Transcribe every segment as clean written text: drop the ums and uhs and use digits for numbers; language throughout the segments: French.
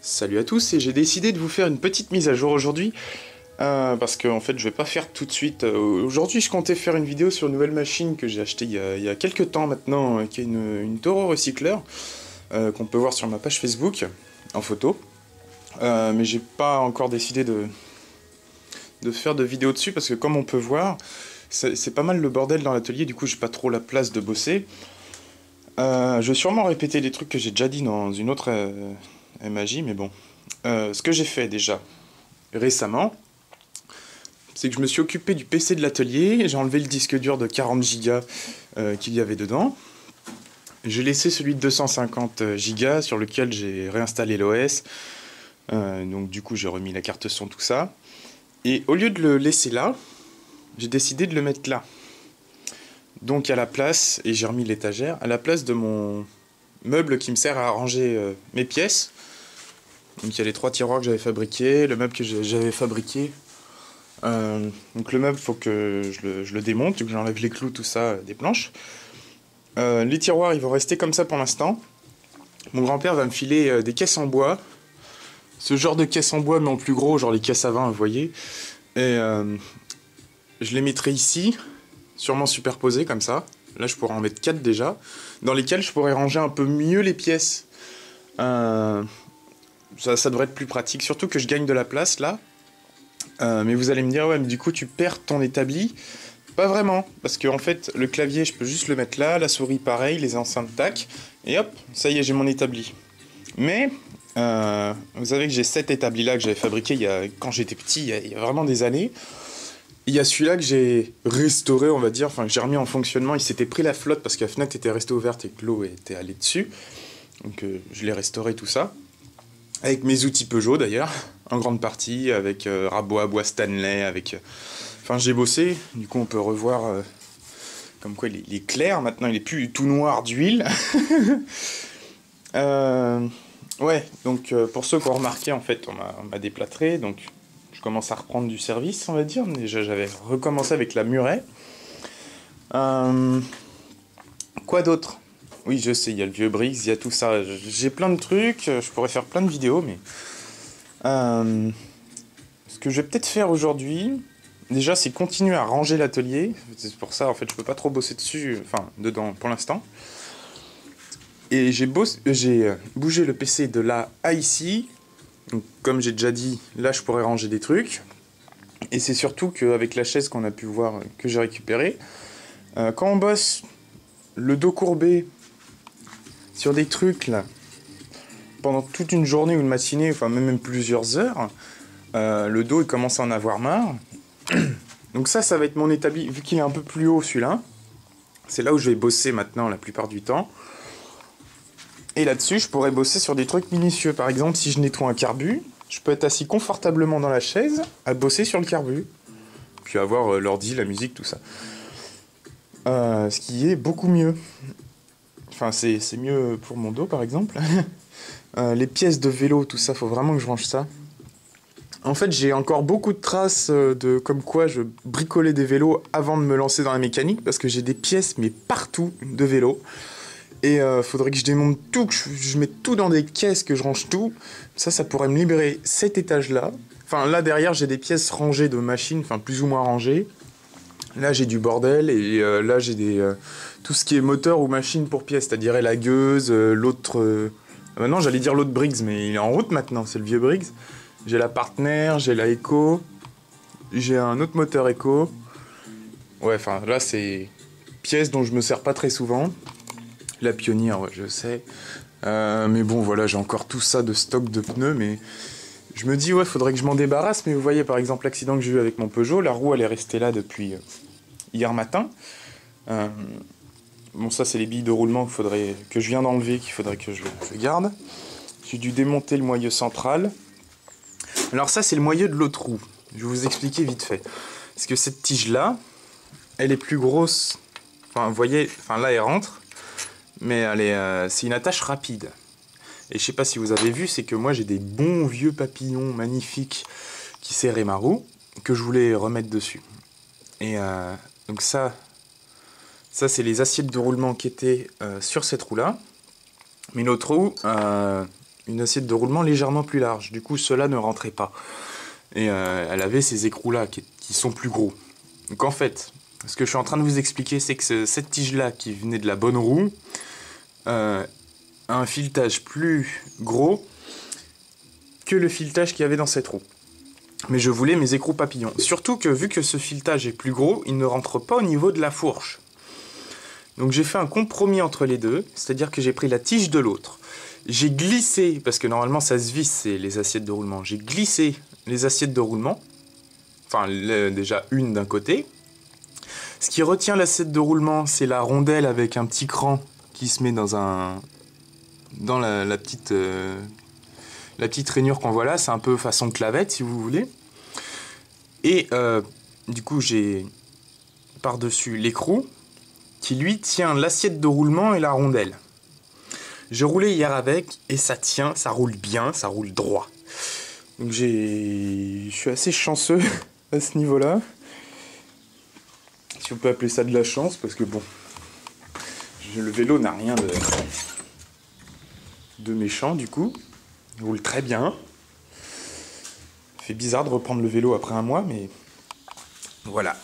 Salut à tous, et j'ai décidé de vous faire une petite mise à jour aujourd'hui parce que en fait je vais pas faire tout de suite. Aujourd'hui je comptais faire une vidéo sur une nouvelle machine que j'ai achetée il y a quelques temps maintenant, qui est une Toro Recycler qu'on peut voir sur ma page Facebook en photo. Mais j'ai pas encore décidé de faire de vidéo dessus parce que comme on peut voir, c'est pas mal le bordel dans l'atelier, du coup j'ai pas trop la place de bosser. Je vais sûrement répéter des trucs que j'ai déjà dit dans une autre MAJ, mais bon. Ce que j'ai fait déjà récemment, c'est que je me suis occupé du PC de l'atelier, j'ai enlevé le disque dur de 40 Go qu'il y avait dedans. J'ai laissé celui de 250 Go sur lequel j'ai réinstallé l'OS. Donc du coup j'ai remis la carte son, tout ça. Et au lieu de le laisser là, j'ai décidé de le mettre là. Donc à la place, et j'ai remis l'étagère, à la place de mon meuble qui me sert à ranger mes pièces. Donc il y a les 3 tiroirs que j'avais fabriqués, le meuble que j'avais fabriqué. Donc le meuble, il faut que je le démonte, que j'enlève les clous, tout ça, des planches. Les tiroirs, ils vont rester comme ça pour l'instant. Mon grand-père va me filer des caisses en bois. Ce genre de caisses en bois, mais en plus gros, genre les caisses à vin, vous voyez. Et je les mettrai ici, sûrement superposées comme ça. Là, je pourrais en mettre 4 déjà, dans lesquels je pourrais ranger un peu mieux les pièces. Ça devrait être plus pratique, surtout que je gagne de la place là. Mais vous allez me dire, ouais, mais du coup, tu perds ton établi. Pas vraiment, parce que en fait, le clavier, je peux juste le mettre là, la souris pareil, les enceintes tac, et hop, ça y est, j'ai mon établi. Mais, vous savez que j'ai cet établi-là que j'avais fabriqué quand j'étais petit, il y a vraiment des années. Il y a celui-là que j'ai restauré, on va dire, enfin que j'ai remis en fonctionnement. Il s'était pris la flotte parce que la fenêtre était restée ouverte et que l'eau était allée dessus. Donc je l'ai restauré, tout ça. Avec mes outils Peugeot d'ailleurs, en grande partie, avec rabot à bois Stanley, avec... Enfin j'ai bossé, du coup on peut revoir comme quoi il est clair, maintenant il est plus tout noir d'huile. Ouais, donc pour ceux qui ont remarqué, en fait on m'a déplâtré, donc je commence à reprendre du service, on va dire. Déjà j'avais recommencé avec la murée. Quoi d'autre? Oui, je sais, il y a le vieux Briggs, il y a tout ça. J'ai plein de trucs, je pourrais faire plein de vidéos, mais... ce que je vais peut-être faire aujourd'hui, déjà, c'est continuer à ranger l'atelier. C'est pour ça, en fait, je peux pas trop bosser dessus, enfin, dedans, pour l'instant. Et j'ai bougé le PC de là à ici. Donc, comme j'ai déjà dit, là, je pourrais ranger des trucs. Et c'est surtout qu'avec la chaise qu'on a pu voir, que j'ai récupérée, quand on bosse le dos courbé sur des trucs, là, pendant toute une journée ou une matinée, enfin même plusieurs heures, le dos, il commence à en avoir marre. Donc ça va être mon établi, vu qu'il est un peu plus haut, celui-là. C'est là où je vais bosser maintenant, la plupart du temps. Et là-dessus, je pourrais bosser sur des trucs minutieux. Par exemple, si je nettoie un carbu, je peux être assis confortablement dans la chaise, à bosser sur le carbu. Puis avoir l'ordi, la musique, tout ça. Ce qui est beaucoup mieux. Enfin, c'est mieux pour mon dos, par exemple. Les pièces de vélo, tout ça, faut vraiment que je range ça. En fait, j'ai encore beaucoup de traces de comme quoi je bricolais des vélos avant de me lancer dans la mécanique, parce que j'ai des pièces, mais partout, de vélo. Et faudrait que je démonte tout, que je mette tout dans des caisses, que je range tout. Ça pourrait me libérer cet étage-là. Enfin, là, derrière, j'ai des pièces rangées de machines, enfin, plus ou moins rangées. Là, j'ai du bordel, et là, j'ai tout ce qui est moteur ou machine pour pièces, c'est-à-dire la gueuse, l'autre... non, j'allais dire l'autre Briggs, mais il est en route maintenant, c'est le vieux Briggs. J'ai la Partner, j'ai la Echo, j'ai un autre moteur Echo. Ouais, enfin, là, c'est pièces dont je me sers pas très souvent. La Pioneer, ouais, je sais. Mais bon, voilà, j'ai encore tout ça de stock de pneus, mais... Je me dis, ouais, faudrait que je m'en débarrasse, mais vous voyez, par exemple, l'accident que j'ai eu avec mon Peugeot, la roue, elle est restée là depuis hier matin. Bon, ça, c'est les billes de roulement que je viens d'enlever, qu'il faudrait que je garde. J'ai dû démonter le moyeu central. Alors ça, c'est le moyeu de l'autre roue. Je vais vous expliquer vite fait. Parce que cette tige-là, elle est plus grosse. Enfin, vous voyez, enfin là, elle rentre. Mais c'est une attache rapide. Et je sais pas si vous avez vu, c'est que moi, j'ai des bons vieux papillons magnifiques qui serraient ma roue, que je voulais remettre dessus. Et donc ça c'est les assiettes de roulement qui étaient sur cette roue-là. Mais l'autre roue, une assiette de roulement légèrement plus large. Du coup, cela ne rentrait pas. Et elle avait ces écrous-là qui sont plus gros. Donc en fait, ce que je suis en train de vous expliquer, c'est que cette tige-là qui venait de la bonne roue a un filetage plus gros que le filetage qu'il y avait dans cette roue. Mais je voulais mes écrous papillons. Surtout que vu que ce filetage est plus gros, il ne rentre pas au niveau de la fourche. Donc j'ai fait un compromis entre les deux, c'est-à-dire que j'ai pris la tige de l'autre. J'ai glissé, parce que normalement ça se visse, c'est les assiettes de roulement. J'ai glissé les assiettes de roulement, enfin déjà une d'un côté. Ce qui retient l'assiette de roulement, c'est la rondelle avec un petit cran qui se met dans la petite rainure qu'on voit là. C'est un peu façon clavette si vous voulez. Et du coup j'ai par-dessus l'écrou qui lui tient l'assiette de roulement et la rondelle. J'ai roulé hier avec et ça tient, ça roule bien, ça roule droit. Donc je suis assez chanceux à ce niveau-là. Si on peut appeler ça de la chance, parce que bon, le vélo n'a rien de méchant du coup. Il roule très bien. Ça fait bizarre de reprendre le vélo après un mois, mais voilà.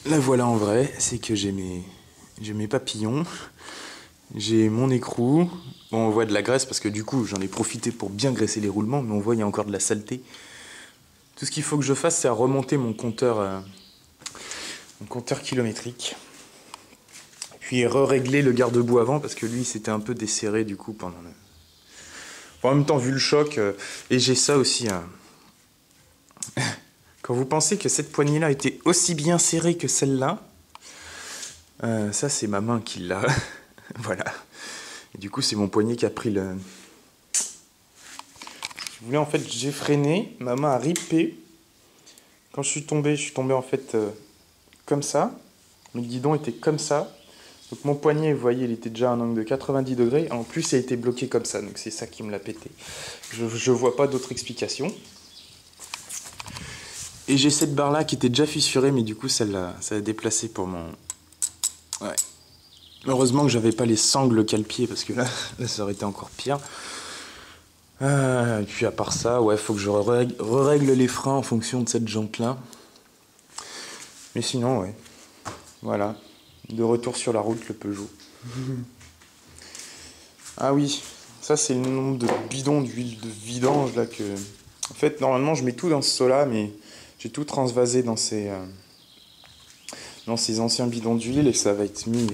La voilà en vrai, c'est que j'ai mes papillons. J'ai mon écrou. Bon, on voit de la graisse parce que du coup, j'en ai profité pour bien graisser les roulements, mais on voit il y a encore de la saleté. Tout ce qu'il faut que je fasse, c'est à remonter mon compteur kilométrique. Puis re-régler le garde-boue avant parce que lui, c'était un peu desserré du coup pendant le... En même temps, vu le choc, et j'ai ça aussi. Quand vous pensez que cette poignée-là était aussi bien serrée que celle-là, ça c'est ma main qui l'a. Voilà. Et du coup, c'est mon poignet qui a pris le... Si vous voulez, en fait, j'ai freiné, ma main a ripé. Quand je suis tombé en fait comme ça. Le guidon était comme ça. Donc mon poignet, vous voyez, il était déjà à un angle de 90 degrés. En plus, il a été bloqué comme ça. Donc c'est ça qui me l'a pété. Je vois pas d'autre explication. Et j'ai cette barre-là qui était déjà fissurée, mais du coup, ça l'a déplacé pour mon... Ouais. Heureusement que j'avais pas les sangles cale-pied, parce que là, ça aurait été encore pire. Et puis à part ça, ouais, faut que je règle les freins en fonction de cette jante-là. Mais sinon, ouais. Voilà. De retour sur la route, le Peugeot. Ah oui, ça c'est le nombre de bidons d'huile de vidange là que... En fait, normalement, je mets tout dans ce seau-là, mais j'ai tout transvasé dans ces anciens bidons d'huile et ça va être mis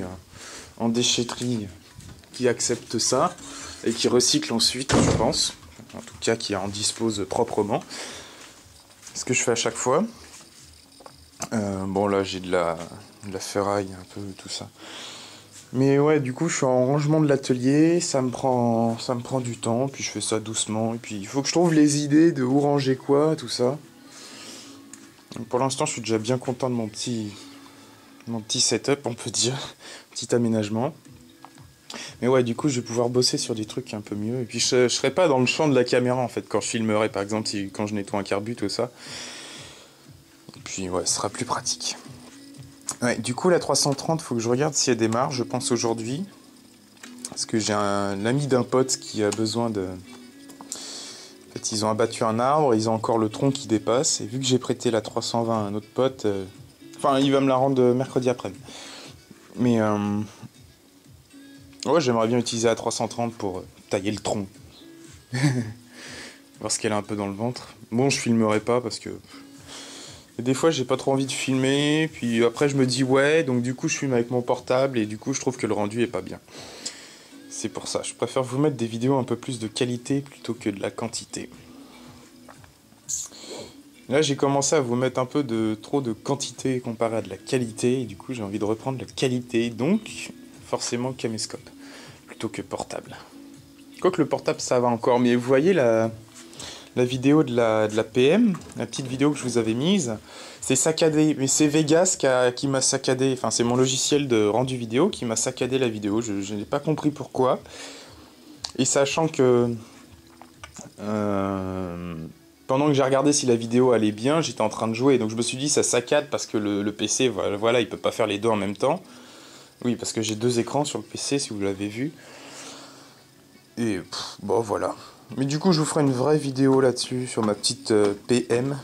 en déchetterie qui accepte ça et qui recycle ensuite, je pense. En tout cas, qui en dispose proprement. Ce que je fais à chaque fois. Bon, là, j'ai de la ferraille, un peu, tout ça. Mais ouais, du coup, je suis en rangement de l'atelier, ça me prend du temps, puis je fais ça doucement, et puis il faut que je trouve les idées de où ranger quoi, tout ça. Donc, pour l'instant, je suis déjà bien content de mon petit setup, on peut dire, petit aménagement. Mais ouais, du coup, je vais pouvoir bosser sur des trucs un peu mieux, et puis je serai pas dans le champ de la caméra, en fait, quand je filmerai, par exemple, quand je nettoie un carbu, tout ça. Et puis, ouais, ce sera plus pratique. Ouais, du coup, la 330, faut que je regarde si elle démarre, je pense aujourd'hui. Parce que j'ai un ami d'un pote qui a besoin de... En fait, ils ont abattu un arbre, ils ont encore le tronc qui dépasse. Et vu que j'ai prêté la 320 à un autre pote... Enfin, il va me la rendre mercredi après-midi. Mais... Ouais, j'aimerais bien utiliser la 330 pour tailler le tronc. Voir ce qu'elle a un peu dans le ventre. Bon, je filmerai pas parce que... Et des fois, j'ai pas trop envie de filmer, puis après, je me dis ouais, donc du coup, je filme avec mon portable, et du coup, je trouve que le rendu est pas bien. C'est pour ça, je préfère vous mettre des vidéos un peu plus de qualité plutôt que de la quantité. Là, j'ai commencé à vous mettre un peu trop de quantité comparé à de la qualité, et du coup, j'ai envie de reprendre la qualité, donc forcément caméscope, plutôt que portable. Quoique le portable, ça va encore, mais vous voyez la vidéo de la PM, la petite vidéo que je vous avais mise, c'est saccadé, mais c'est Vegas qui m'a saccadé, enfin c'est mon logiciel de rendu vidéo qui m'a saccadé la vidéo, je n'ai pas compris pourquoi. Et sachant que pendant que j'ai regardé si la vidéo allait bien, j'étais en train de jouer, donc je me suis dit ça saccade parce que le PC, voilà, il peut pas faire les deux en même temps. Oui, parce que j'ai deux écrans sur le PC, si vous l'avez vu. Et bon, voilà. Mais du coup, je vous ferai une vraie vidéo là-dessus, sur ma petite PM,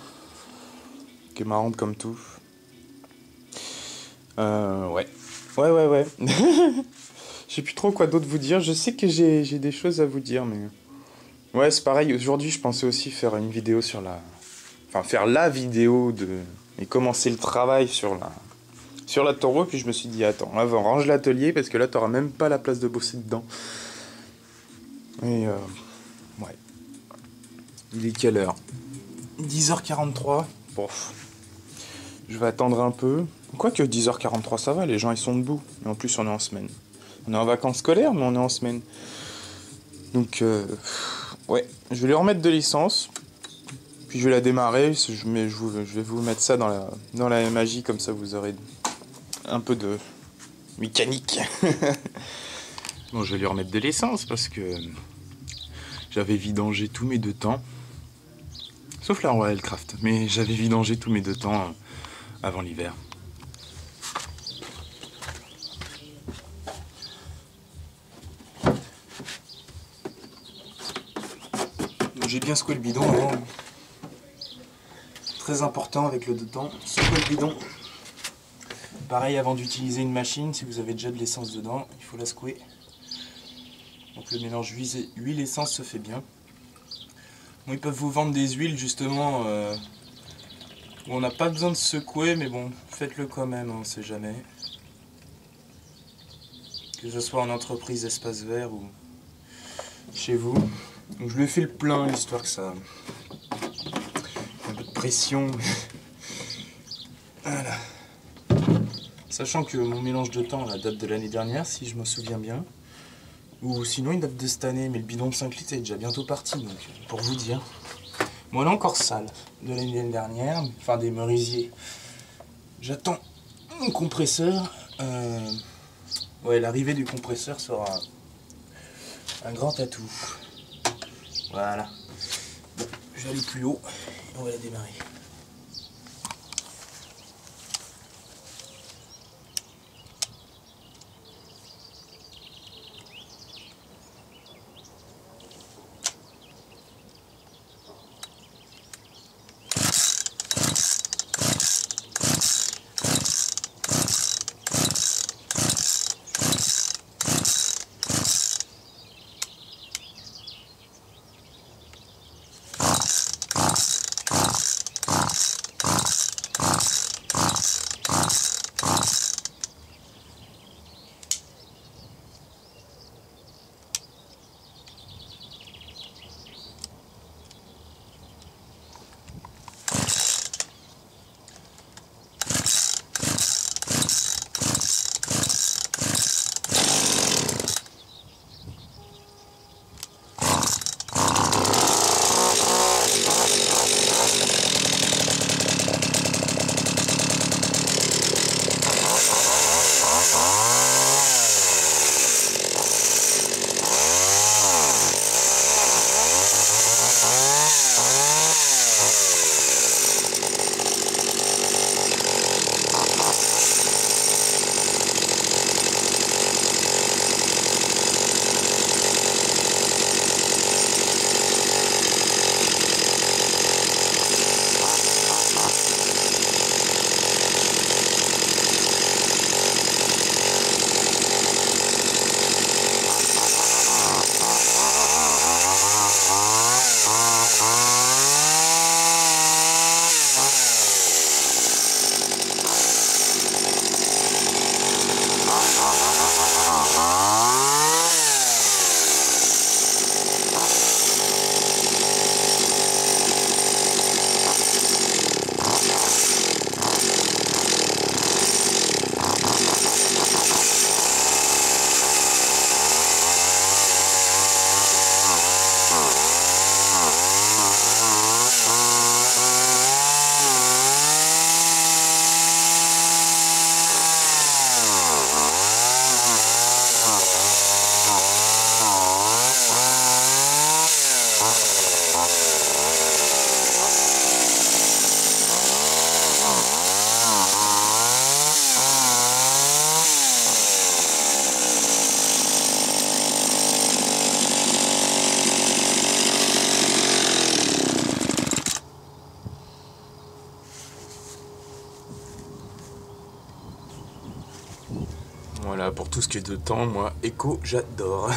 qui est marrante comme tout. Ouais. Ouais. Je sais plus trop quoi d'autre vous dire. Je sais que j'ai des choses à vous dire, mais... Ouais, c'est pareil. Aujourd'hui, je pensais aussi faire une vidéo sur la... Enfin, faire la vidéo de... Et commencer le travail sur la taureau, puis je me suis dit, attends, avant, range l'atelier, parce que là, t'auras même pas la place de bosser dedans. Et ouais. Il est quelle heure? 10h43. Bon, je vais attendre un peu. Quoique 10h43, ça va, les gens, ils sont debout. Et en plus, on est en semaine. On est en vacances scolaires, mais on est en semaine. Donc, ouais, je vais lui remettre de l'essence. Puis je vais la démarrer. Je vais vous mettre ça dans la MAJ, comme ça vous aurez un peu de mécanique. Bon, je vais lui remettre de l'essence parce que j'avais vidangé tous mes 2 temps. Sauf la Royal Craft, mais j'avais vidangé tous mes 2 temps avant l'hiver. J'ai bien secoué le bidon avant. Très important avec le 2 temps, secouer le bidon. Pareil avant d'utiliser une machine, si vous avez déjà de l'essence dedans, il faut la secouer. Donc le mélange huile-essence se fait bien. Bon, ils peuvent vous vendre des huiles justement où on n'a pas besoin de secouer, mais bon, faites-le quand même, on ne sait jamais. Que ce soit en entreprise espace vert ou chez vous. Donc je lui ai fait le plein, histoire que ça... un peu de pression. Voilà. Sachant que mon mélange de temps date de l'année dernière, si je me souviens bien. Ou sinon il date de cette année, mais le bidon de 5 litres est déjà bientôt parti, donc pour vous dire. Bon, elle est encore sale de l'année dernière, enfin des merisiers. J'attends mon compresseur. Ouais, l'arrivée du compresseur sera un grand atout. Voilà. Bon, je vais aller plus haut et on va la démarrer. Voilà, pour tout ce qui est de temps, moi, éco, j'adore.